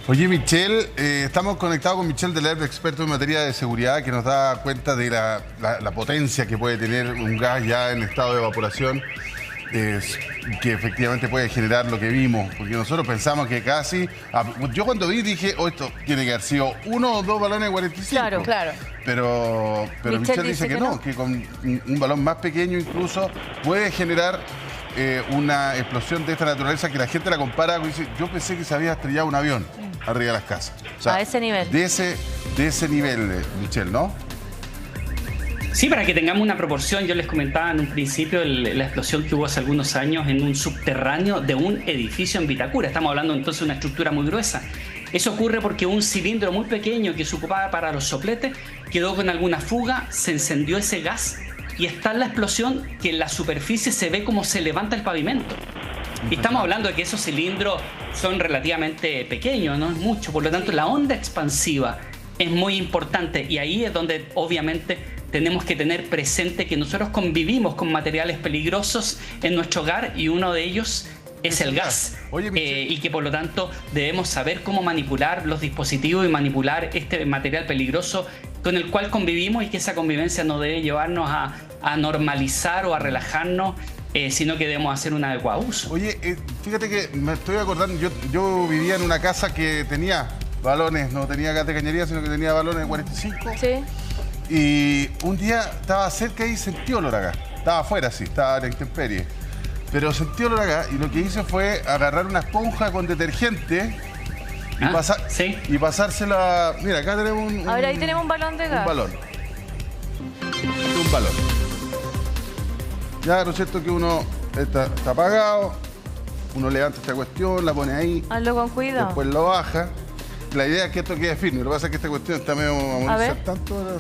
Oye, Michelle, estamos conectados con Michelle Delerm, experto en materia de seguridad, que nos da cuenta de la potencia que puede tener un gas ya en estado de evaporación, que efectivamente puede generar lo que vimos, porque nosotros pensamos que casi... Yo cuando vi dije, esto tiene que haber sido 1 o 2 balones de 45. Claro, claro. Pero Michelle dice que no, que con un balón más pequeño incluso puede generar una explosión de esta naturaleza que la gente la compara con... Yo pensé que se había estrellado un avión arriba de las casas. O sea, a ese nivel. De ese nivel, Michelle, ¿no? Sí, para que tengamos una proporción, yo les comentaba en un principio la explosión que hubo hace algunos años en un subterráneo de un edificio en Vitacura. Estamos hablando entonces de una estructura muy gruesa. Eso ocurre porque un cilindro muy pequeño que se ocupaba para los sopletes quedó con alguna fuga, se encendió ese gas y está en la explosión que en la superficie se ve como se levanta el pavimento. Y estamos hablando de que esos cilindros son relativamente pequeños, no es mucho, por lo tanto la onda expansiva es muy importante y ahí es donde obviamente tenemos que tener presente que nosotros convivimos con materiales peligrosos en nuestro hogar y uno de ellos es el gas. Oye, y que por lo tanto debemos saber cómo manipular los dispositivos y manipular este material peligroso con el cual convivimos y que esa convivencia no debe llevarnos a normalizar o a relajarnos, sino que debemos hacer un adecuado uso. Oye, fíjate que me estoy acordando, yo vivía en una casa que tenía balones, no tenía gas de cañería, sino que tenía balones de 45. Sí. Y un día estaba cerca y sentí olor a gas. Estaba afuera, sí, estaba en la intemperie. Pero sentí olor a gas y lo que hice fue agarrar una esponja con detergente y pasársela... Mira, acá tenemos A ver, ahí tenemos un balón de gas. Un balón. Un balón. Ya, ¿no es cierto que uno está apagado? Uno levanta esta cuestión, la pone ahí. Hazlo con cuidado. Después lo baja. La idea es que esto quede firme. Lo que pasa es que esta cuestión está medio a ver tanto.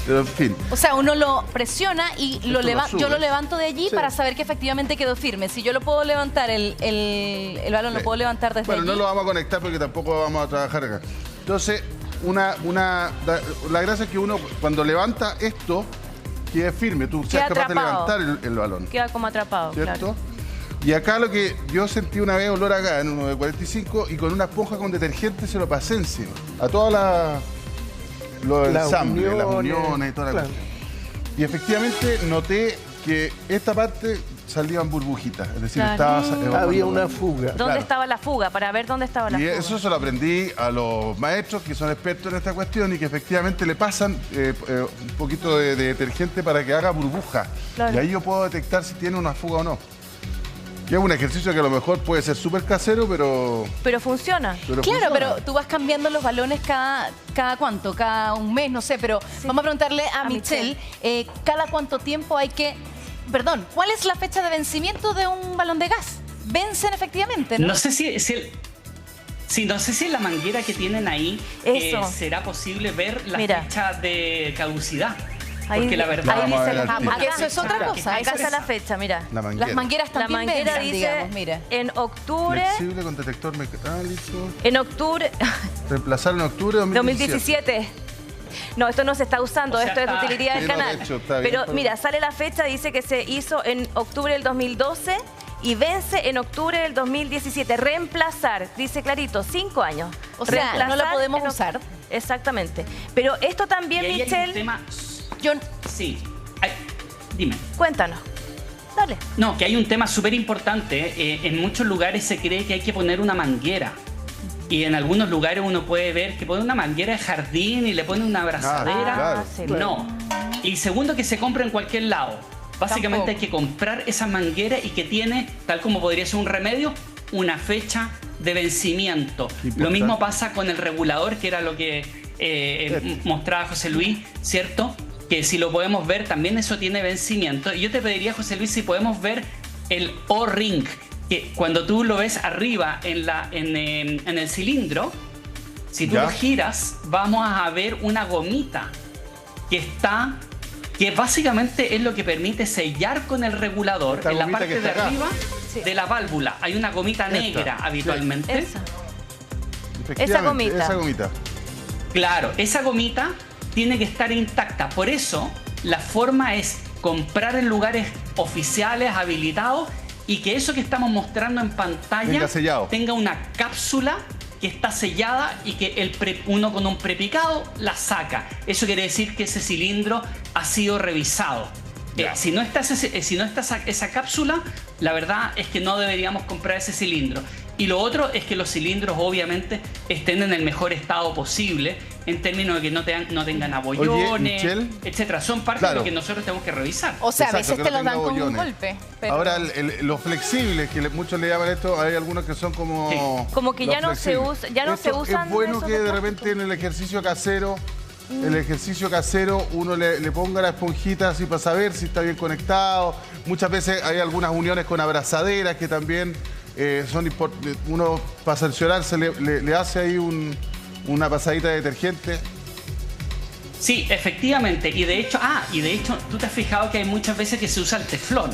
Pero en fin. O sea, uno lo presiona y yo lo levanto de allí Sí. para saber que efectivamente quedó firme. Si yo lo puedo levantar, el balón lo puedo levantar desde Bueno, allí. no lo vamos a conectar porque tampoco vamos a trabajar acá. Entonces, la gracia es que uno cuando levanta esto, quede firme. Tú seas capaz de levantar el balón. Queda como atrapado, ¿Cierto? claro. Y acá lo que yo sentí una vez olor a gas en uno de 45 y con una esponja con detergente se lo pasé encima. A toda los ensambres, las uniones y toda la cuestión. Y efectivamente noté que esta parte salían burbujitas. Es decir, había una fuga. ¿Dónde estaba la fuga? Para ver dónde estaba la fuga. Y eso se lo aprendí a los maestros que son expertos en esta cuestión y que efectivamente le pasan un poquito de detergente para que haga burbuja. Claro. Y ahí yo puedo detectar si tiene una fuga o no. Y es un ejercicio que a lo mejor puede ser súper casero, Pero funciona. Claro, pero tú vas cambiando los balones cada cuánto, cada un mes, no sé, pero vamos a preguntarle a Michelle, ¿cada cuánto tiempo hay que... Perdón, ¿cuál es la fecha de vencimiento de un balón de gas? ¿Vencen efectivamente, no? No sé si no sé si en la manguera que tienen ahí será posible ver la fecha de caducidad. Porque la verdad... Ahí dice porque eso es otra cosa. Acá está la fecha, mira. Las mangueras también vencen, dice, digamos, mira. en octubre... Flexible con detector metálico. En octubre... Reemplazar en octubre de 2017. No, esto no se está usando, O sea, esto es de utilidad del canal. de hecho, está bien, pero mira, sale la fecha, dice que se hizo en octubre del 2012 y vence en octubre del 2017. Reemplazar, dice clarito, 5 años. O sea, no la podemos usar. Exactamente. Pero esto también, Y ahí hay Michelle... un tema... Sí. Dime. Cuéntanos. Dale. No, que hay un tema súper importante. En muchos lugares se cree que hay que poner una manguera. Y en algunos lugares uno puede ver que pone una manguera de jardín y le pone una abrazadera. Claro. Sí, No. Y segundo, que se compra en cualquier lado. Básicamente hay que comprar esa manguera y que tiene, tal como podría ser un remedio, una fecha de vencimiento. Lo mismo pasa con el regulador, que era lo que mostraba José Luis, ¿cierto? Que si lo podemos ver, también eso tiene vencimiento. Y yo te pediría, José Luis, si podemos ver el O-ring, que cuando tú lo ves arriba en el cilindro, si tú lo giras, vamos a ver una gomita que básicamente es lo que permite sellar con el regulador en la parte de arriba de la válvula. Hay una gomita negra habitualmente. Esa gomita. Esa gomita. Claro, esa gomita tiene que estar intacta. Por eso la forma es comprar en lugares oficiales habilitados y que eso que estamos mostrando en pantalla tenga una cápsula que está sellada y que uno con un prepicado la saca. Eso quiere decir que ese cilindro ha sido revisado. Si no está esa cápsula, la verdad es que no deberíamos comprar ese cilindro. Y lo otro es que los cilindros obviamente estén en el mejor estado posible, en términos de que no tengan abollones, etcétera. Son parte de lo que nosotros tenemos que revisar. O sea, a veces te lo dan con un golpe. Pero... Ahora, los flexibles, que muchos le llaman esto, hay algunos que son como... Sí. Como que ya no se usan. Es bueno que de repente en el ejercicio casero... uno le ponga la esponjita así para saber si está bien conectado. Muchas veces hay algunas uniones con abrazaderas que también son importantes. Uno para sancionarse le hace ahí una pasadita de detergente. Sí, efectivamente. Y de hecho, tú te has fijado que hay muchas veces que se usa el teflón.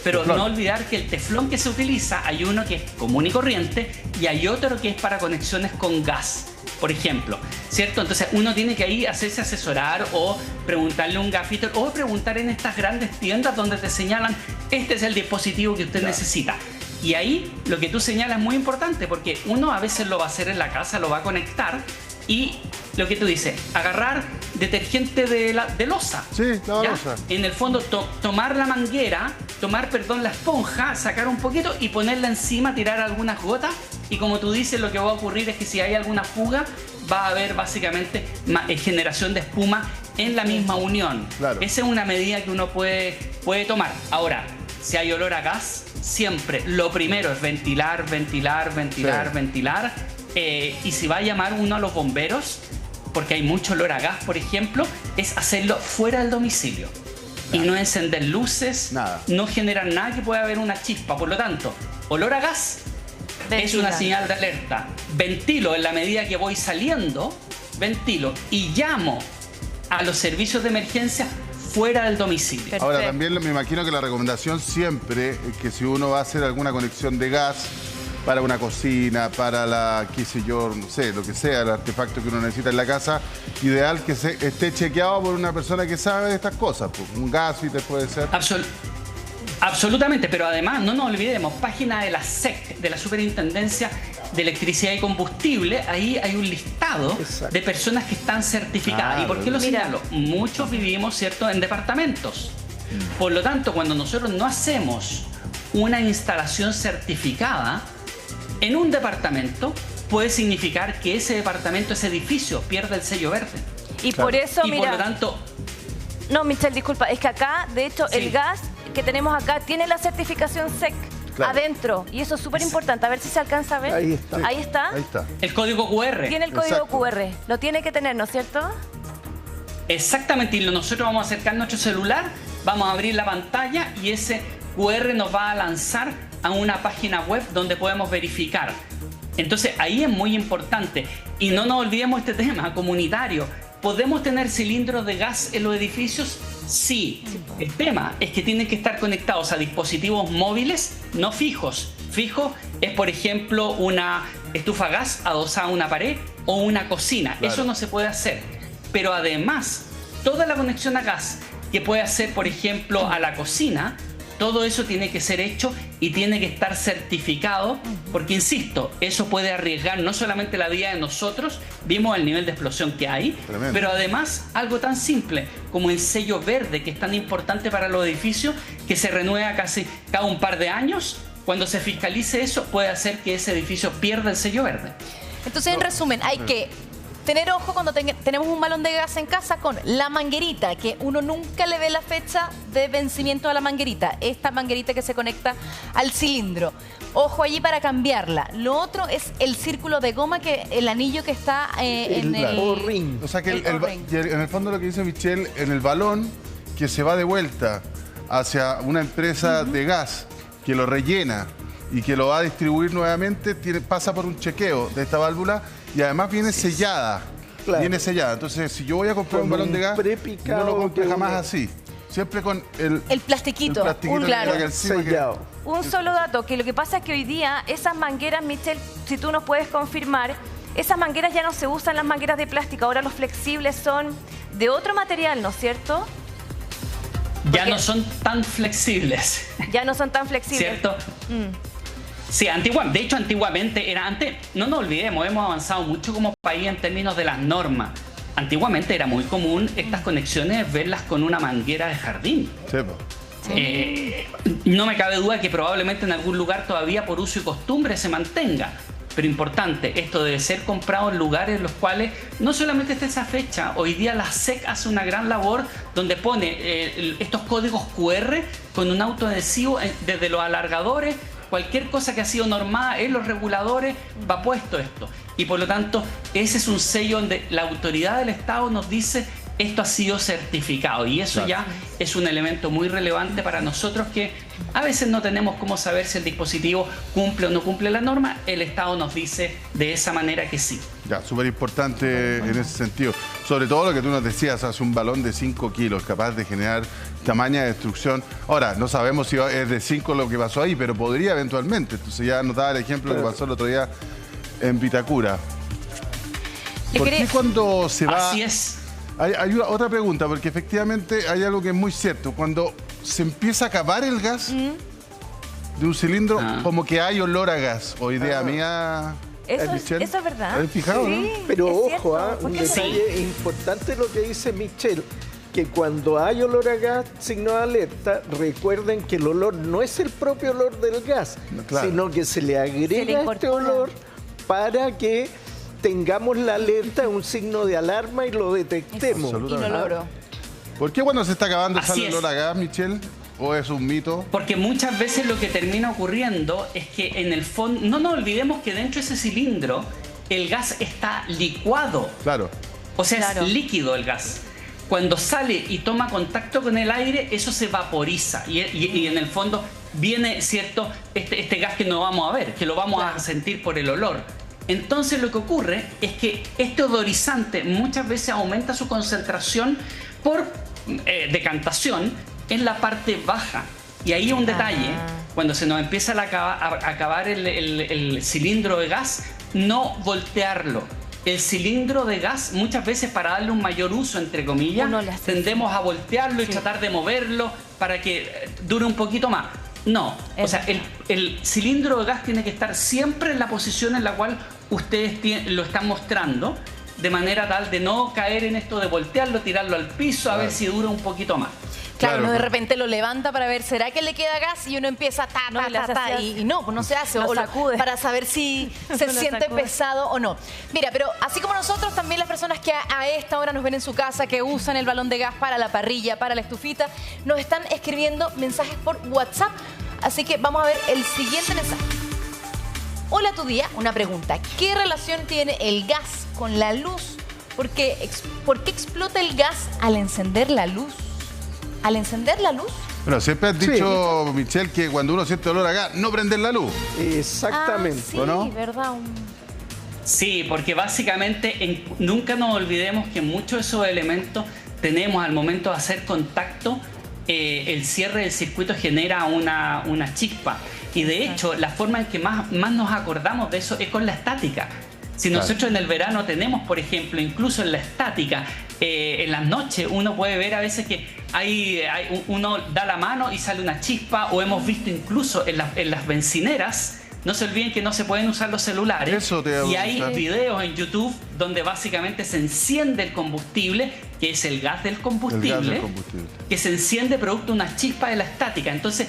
Pero no olvidar que el teflón que se utiliza, hay uno que es común y corriente y hay otro que es para conexiones con gas, por ejemplo, ¿cierto? Entonces uno tiene que ahí hacerse asesorar o preguntarle a un gafiter o preguntar en estas grandes tiendas donde te señalan, este es el dispositivo que usted necesita. Y ahí lo que tú señalas es muy importante porque uno a veces lo va a hacer en la casa, lo va a conectar y lo que tú dices, agarrar detergente de loza. Sí, la loza. En el fondo, tomar la manguera, la esponja, sacar un poquito y ponerla encima, tirar algunas gotas. Y como tú dices, lo que va a ocurrir es que si hay alguna fuga, va a haber básicamente generación de espuma en la misma unión. Claro. Esa es una medida que uno puede tomar. Ahora, si hay olor a gas, siempre lo primero es ventilar. Y si va a llamar uno a los bomberos, porque hay mucho olor a gas, por ejemplo, es hacerlo fuera del domicilio. Y no encender luces, no generar nada que pueda haber una chispa. Por lo tanto, olor a gas es una señal de alerta. Ventilo en la medida que voy saliendo, y llamo a los servicios de emergencia fuera del domicilio. Perfecto. Ahora, también me imagino que la recomendación siempre es que si uno va a hacer alguna conexión de gas para una cocina, para qué sé yo, no sé, lo que sea, el artefacto que uno necesita en la casa, ideal que esté chequeado por una persona que sabe de estas cosas, pues, un gasfiter puede ser. Absolutamente, pero además no nos olvidemos, página de la SEC, de la Superintendencia de Electricidad y Combustible, ahí hay un listado de personas que están certificadas. ¿Y por qué lo señalo? Muchos vivimos, ¿cierto?, en departamentos. Por lo tanto, cuando nosotros no hacemos una instalación certificada en un departamento, puede significar que ese departamento, ese edificio, pierde el sello verde. Y por eso, y por lo tanto... No, Michelle, disculpa, es que acá, de hecho, el gas que tenemos acá tiene la certificación SEC adentro. Y eso es súper importante. A ver si se alcanza a ver. Ahí está. Ahí está. Ahí está. El código QR. Tiene el código QR. Lo tiene que tener, ¿no es cierto? Exactamente. Y nosotros vamos a acercar nuestro celular, vamos a abrir la pantalla y ese QR nos va a lanzar a una página web donde podemos verificar. Entonces ahí es muy importante. Y no nos olvidemos este tema comunitario. ¿Podemos tener cilindros de gas en los edificios? Sí. El tema es que tienen que estar conectados a dispositivos móviles no fijos. Fijo es, por ejemplo, una estufa a gas adosada a una pared o una cocina. Eso no se puede hacer. Pero además, toda la conexión a gas que puede hacer, por ejemplo, a la cocina, todo eso tiene que ser hecho y tiene que estar certificado porque, insisto, eso puede arriesgar no solamente la vida de nosotros, vimos el nivel de explosión que hay, pero además algo tan simple como el sello verde, que es tan importante para los edificios, que se renueva casi cada un par de años. Cuando se fiscalice eso, puede hacer que ese edificio pierda el sello verde. Entonces, en resumen, hay que tener ojo cuando tenemos un balón de gas en casa con la manguerita, que uno nunca le ve la fecha de vencimiento a la manguerita. Esta manguerita que se conecta al cilindro. Ojo allí para cambiarla. Lo otro es el círculo de goma, el anillo que está en el O-ring. O sea que en el fondo lo que dice Michelle, en el balón que se va de vuelta hacia una empresa de gas que lo rellena y que lo va a distribuir nuevamente, pasa por un chequeo de esta válvula y además viene sellada. Claro. Viene sellada. Entonces, si yo voy a comprar un balón de gas, no lo compre jamás así. Siempre con el plastiquito. Sellado. Un solo dato, que lo que pasa es que hoy día esas mangueras, Michelle, si tú nos puedes confirmar, esas mangueras ya no se usan, las mangueras de plástico. Ahora los flexibles son de otro material, ¿no es cierto? Ya no son tan flexibles. Ya no son tan flexibles. ¿Cierto? Sí, de hecho antiguamente era antes, no nos olvidemos, hemos avanzado mucho como país en términos de las normas. Antiguamente era muy común estas conexiones verlas con una manguera de jardín. Sí, no me cabe duda que probablemente en algún lugar todavía por uso y costumbre se mantenga. Pero importante, esto debe ser comprado en lugares en los cuales no solamente está esa fecha, hoy día la SEC hace una gran labor donde pone estos códigos QR con un autoadhesivo desde los alargadores, cualquier cosa que ha sido normada en los reguladores va puesto esto. Y por lo tanto, ese es un sello donde la autoridad del Estado nos dice esto ha sido certificado. Y eso ya es un elemento muy relevante para nosotros que a veces no tenemos cómo saber si el dispositivo cumple o no cumple la norma. El Estado nos dice de esa manera que sí. Ya, súper importante en ese sentido. Sobre todo lo que tú nos decías, hace un balón de 5 kilos capaz de generar tamaña de destrucción. Ahora, no sabemos si es de 5 lo que pasó ahí, pero podría eventualmente. Entonces ya nos daba el ejemplo que pasó el otro día en Vitacura. ¿Por qué cuando se va...? Así es. Hay otra pregunta, porque efectivamente hay algo que es muy cierto. Cuando se empieza a acabar el gas de un cilindro, como que hay olor a gas. O idea mía... Eso es verdad. ¿Has fijado, no? Pero ojo, un detalle importante lo que dice Michelle, que cuando hay olor a gas, signo de alerta, recuerden que el olor no es el propio olor del gas, sino que se le agrega este olor para que tengamos la alerta, un signo de alarma y lo detectemos. Inoloro. ¿Por qué cuando se está acabando sale olor a gas, Michelle? ¿O es un mito? Porque muchas veces lo que termina ocurriendo es que en el fondo, no nos olvidemos que dentro de ese cilindro el gas está licuado. Claro. O sea, es líquido el gas. Cuando sale y toma contacto con el aire, eso se vaporiza. Y en el fondo viene, ¿cierto?, este gas que no vamos a ver, que lo vamos a sentir por el olor. Entonces lo que ocurre es que este odorizante muchas veces aumenta su concentración por decantación en la parte baja. Y ahí un detalle, cuando se nos empieza a acabar el cilindro de gas, no voltearlo. El cilindro de gas, muchas veces para darle un mayor uso, entre comillas, tendemos a voltearlo y tratar de moverlo para que dure un poquito más. No, o sea, el cilindro de gas tiene que estar siempre en la posición en la cual ustedes lo están mostrando, de manera tal de no caer en esto de voltearlo, tirarlo al piso, a ver si dura un poquito más. Claro, uno de repente lo levanta para ver, ¿será que le queda gas? Y uno empieza y no, pues no se hace. O para saber si se siente pesado o no. Mira, pero así como nosotros, también las personas que a esta hora nos ven en su casa, que usan el balón de gas para la parrilla, para la estufita, nos están escribiendo mensajes por WhatsApp. Así que vamos a ver el siguiente mensaje. Hola, tu día. Una pregunta. ¿Qué relación tiene el gas con la luz? ¿Por qué explota el gas al encender la luz? ¿Al encender la luz? Bueno, siempre has dicho, Michelle, que cuando uno siente olor a gas, no prender la luz. Exactamente. Sí, ¿o no? ¿Verdad? Sí, porque básicamente nunca nos olvidemos que muchos de esos elementos tenemos al momento de hacer contacto, el cierre del circuito genera una chispa. Y de hecho, la forma en que más nos acordamos de eso es con la estática. Si nosotros en el verano tenemos, por ejemplo, incluso en la estática, en las noches uno puede ver a veces que uno da la mano y sale una chispa, o hemos visto incluso en las bencineras. No se olviden que no se pueden usar los celulares. Y hay videos en YouTube donde básicamente se enciende el combustible, que es el gas del combustible, que se enciende producto de una chispa de la estática. Entonces,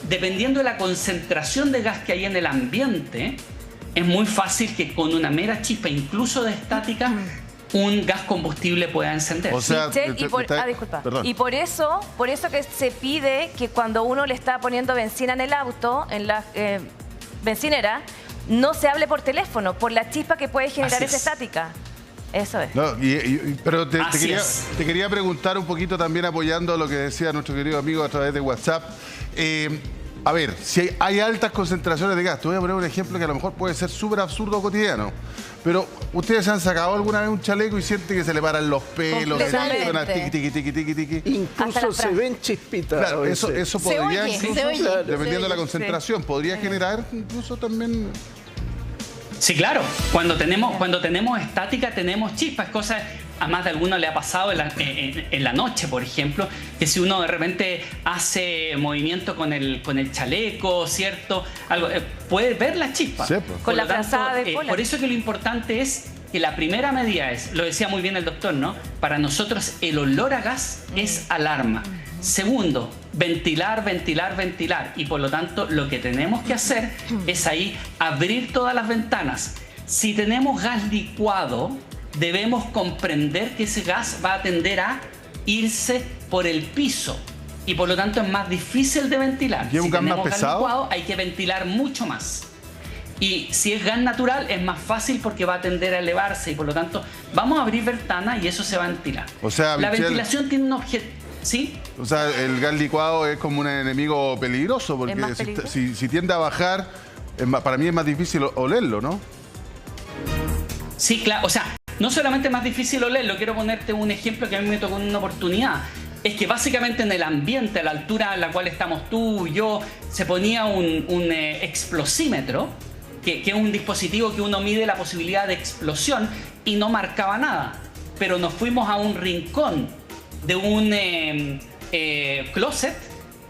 dependiendo de la concentración de gas que hay en el ambiente, es muy fácil que con una mera chispa, incluso de estática, un gas combustible pueda encender. O sea, disculpa. Y por eso que se pide que cuando uno le está poniendo benzina en el auto, en la bencinera, no se hable por teléfono, por la chispa que puede generar esa estática. Eso es. No, pero te quería preguntar un poquito también, apoyando lo que decía nuestro querido amigo a través de WhatsApp. A ver, si hay altas concentraciones de gas, te voy a poner un ejemplo que a lo mejor puede ser súper absurdo cotidiano, pero ¿ustedes se han sacado alguna vez un chaleco y sienten que se le paran los pelos? Incluso se ven chispitas. Claro, eso podría, dependiendo de la concentración, podría generar incluso también... Sí, claro. Cuando tenemos estática tenemos chispas, cosas. a más de alguno le ha pasado en la noche, por ejemplo, que si uno de repente hace movimiento con el chaleco, ¿cierto? Algo, puede ver la chispa. Sí, pues. Con la frazada de cola. Por eso que lo importante es que la primera medida es, lo decía muy bien el doctor, ¿no? Para nosotros el olor a gas es alarma. Segundo, ventilar, ventilar, ventilar. Y por lo tanto lo que tenemos que hacer es ahí abrir todas las ventanas. Si tenemos gas licuado, debemos comprender que ese gas va a tender a irse por el piso. Y por lo tanto es más difícil de ventilar. ¿Y es un gas más pesado? Licuado, hay que ventilar mucho más. Y si es gas natural es más fácil porque va a tender a elevarse y por lo tanto vamos a abrir ventanas y eso se va a ventilar. O sea, la Michelle, ventilación tiene un objetivo. ¿Sí? O sea, el gas licuado es como un enemigo peligroso porque si tiende a bajar, para mí es más difícil olerlo, ¿no? Sí, claro. O sea, no solamente es más difícil olerlo, quiero ponerte un ejemplo que a mí me tocó en una oportunidad. Es que básicamente en el ambiente, a la altura en la cual estamos tú y yo, se ponía un explosímetro, que es un dispositivo que uno mide la posibilidad de explosión y no marcaba nada. Pero nos fuimos a un rincón de un closet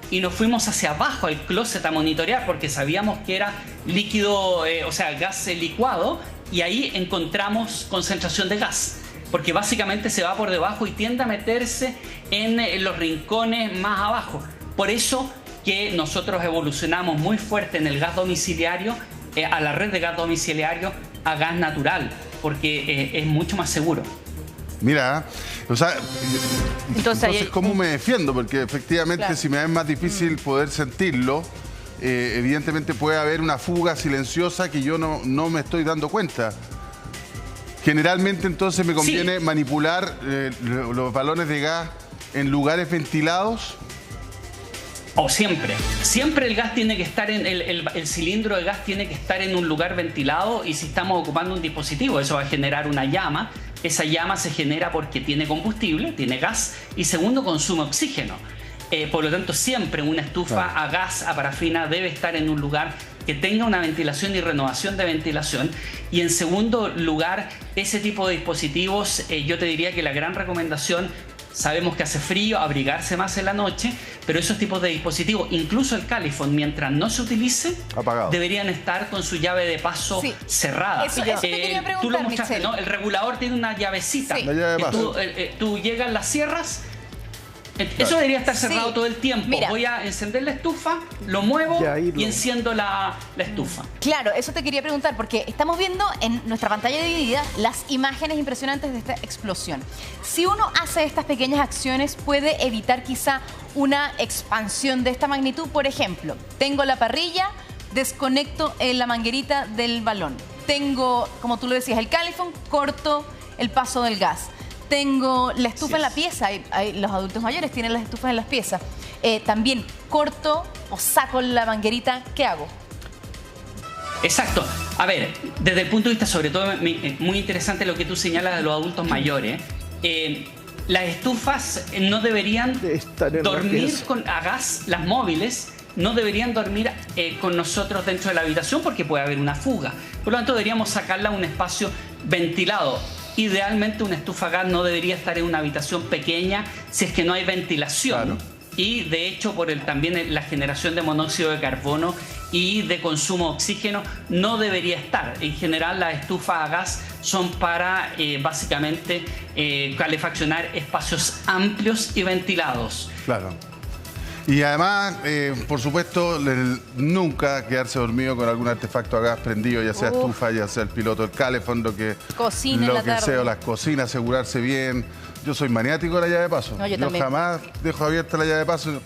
y nos fuimos hacia abajo al closet a monitorear porque sabíamos que era líquido, o sea, gas licuado, y ahí encontramos concentración de gas. Porque básicamente se va por debajo y tiende a meterse en los rincones más abajo. Por eso que nosotros evolucionamos muy fuerte en el gas domiciliario, a la red de gas domiciliario, a gas natural, porque es mucho más seguro. Mira, o sea, entonces ¿cómo me defiendo? Porque efectivamente si me es más difícil poder sentirlo, evidentemente puede haber una fuga silenciosa que yo no me estoy dando cuenta. Generalmente entonces me conviene manipular los balones de gas en lugares ventilados. O siempre. Siempre el gas tiene que estar el cilindro de gas tiene que estar en un lugar ventilado, y si estamos ocupando un dispositivo, eso va a generar una llama. Esa llama se genera porque tiene combustible, tiene gas, y segundo, consume oxígeno. Por lo tanto, siempre una estufa a gas, a parafina, debe estar en un lugar que tenga una ventilación y renovación de ventilación. Y en segundo lugar, ese tipo de dispositivos, yo te diría que la gran recomendación, sabemos que hace frío, abrigarse más en la noche, pero esos tipos de dispositivos, incluso el Califone, mientras no se utilice, deberían estar con su llave de paso cerrada. Eso te quería preguntar, tú lo mostraste, ¿no? El regulador tiene una llavecita. La llave de paso. Tú llegas, las cierras. Eso debería estar cerrado todo el tiempo. Mira, voy a encender la estufa, lo muevo y enciendo la estufa. Claro, eso te quería preguntar, porque estamos viendo en nuestra pantalla dividida las imágenes impresionantes de esta explosión. Si uno hace estas pequeñas acciones, puede evitar quizá una expansión de esta magnitud. Por ejemplo, tengo la parrilla, desconecto la manguerita del balón. Tengo, como tú lo decías, el Califone, corto el paso del gas. Tengo la estufa en la pieza, los adultos mayores tienen las estufas en las piezas. También corto o saco la manguerita, ¿qué hago? Exacto. A ver, desde el punto de vista, sobre todo, muy interesante lo que tú señalas de los adultos mayores. Las estufas no deberían dormir a gas, las móviles no deberían dormir con nosotros dentro de la habitación porque puede haber una fuga. Por lo tanto, deberíamos sacarla a un espacio ventilado. Idealmente una estufa a gas no debería estar en una habitación pequeña si es que no hay ventilación. Claro. Y de hecho también la generación de monóxido de carbono y de consumo de oxígeno no debería estar. En general las estufas a gas son para básicamente calefaccionar espacios amplios y ventilados. Claro. Y además, por supuesto, nunca quedarse dormido con algún artefacto a gas prendido, ya sea estufa, ya sea el piloto del Califone, lo que sea, las cocinas, asegurarse bien. Yo soy maniático de la llave de paso. No, yo jamás dejo abierta la llave de paso.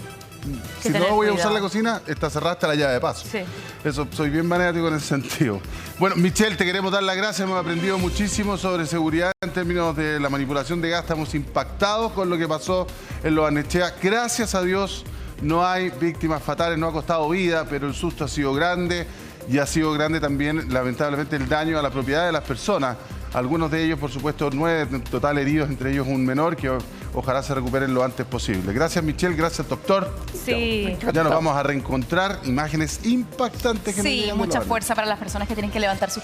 Si no voy a usar la cocina, está cerrada hasta la llave de paso. Sí. Eso, soy bien maniático en ese sentido. Bueno, Michelle, te queremos dar las gracias. Hemos aprendido muchísimo sobre seguridad en términos de la manipulación de gas. Estamos impactados con lo que pasó en Lo Barnechea. Gracias a Dios no hay víctimas fatales, no ha costado vida, pero el susto ha sido grande y ha sido grande también, lamentablemente, el daño a la propiedad de las personas. Algunos de ellos, por supuesto, 9 en total heridos, entre ellos un menor, que ojalá se recuperen lo antes posible. Gracias, Michelle, gracias, doctor. Sí. Ya nos vamos a reencontrar. Imágenes impactantes. Sí, mucha fuerza para las personas que tienen que levantar sus